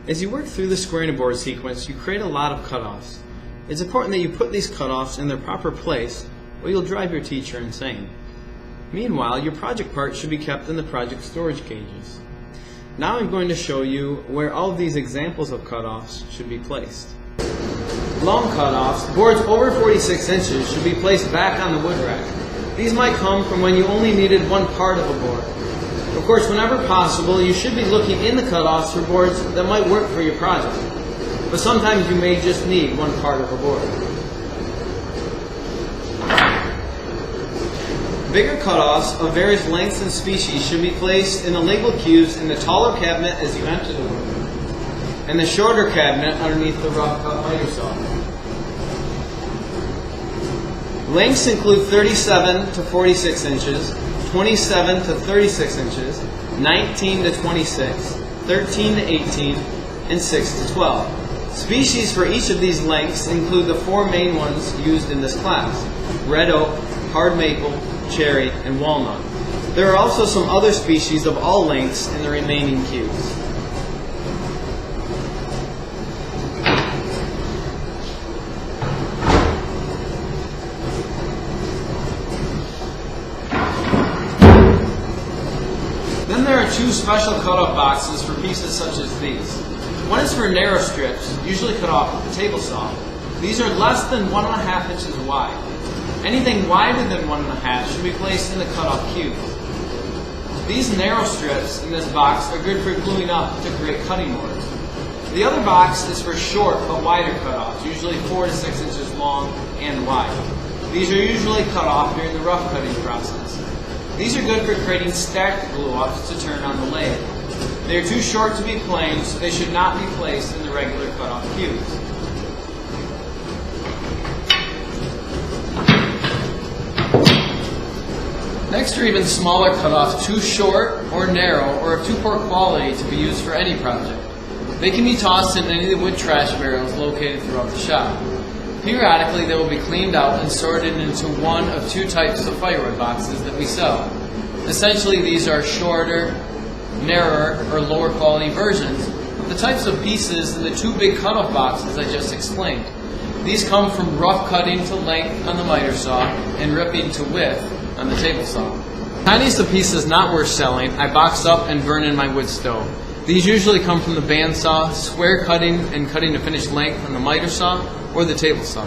As you work through the squaring a board sequence, you create a lot of cutoffs. It's important that you put these cutoffs in their proper place or you'll drive your teacher insane. Meanwhile, your project parts should be kept in the project storage cages. Now I'm going to show you where all of these examples of cutoffs should be placed. Long cutoffs, boards over 46 inches, should be placed back on the wood rack. These might come from when you only needed one part of a board. Of course, whenever possible, you should be looking in the cutoffs for boards that might work for your project. But sometimes you may just need one part of a board. Bigger cutoffs of various lengths and species should be placed in the labeled cubes in the taller cabinet as you enter the room, and the shorter cabinet underneath the rough cut miter saw. Lengths include 37 to 46 inches, 27 to 36 inches, 19 to 26, 13 to 18, and 6 to 12. Species for each of these lengths include the four main ones used in this class: red oak, hard maple, cherry, and walnut. There are also some other species of all lengths in the remaining cubes. Then there are two special cutoff boxes for pieces such as these. One is for narrow strips, usually cut off with the table saw. These are less than 1.5 inches wide. Anything wider than 1.5 should be placed in the cutoff cube. These narrow strips in this box are good for gluing up to create cutting boards. The other box is for short but wider cutoffs, usually 4 to 6 inches long and wide. These are usually cut off during the rough cutting process. These are good for creating stacked glue-ups to turn on the lathe. They are too short to be plain, so they should not be placed in the regular cutoff cubes. Next are even smaller cutoffs, too short or narrow or of too poor quality to be used for any project. They can be tossed in any of the wood trash barrels located throughout the shop. Periodically, they will be cleaned out and sorted into one of two types of firewood boxes that we sell. Essentially, these are shorter, narrower, or lower quality versions of the types of pieces in the two big cutoff boxes I just explained. These come from rough cutting to length on the miter saw and ripping to width on the table saw. Tiniest of pieces not worth selling, I box up and burn in my wood stove. These usually come from the bandsaw, square cutting and cutting to finished length on the miter saw or the table saw.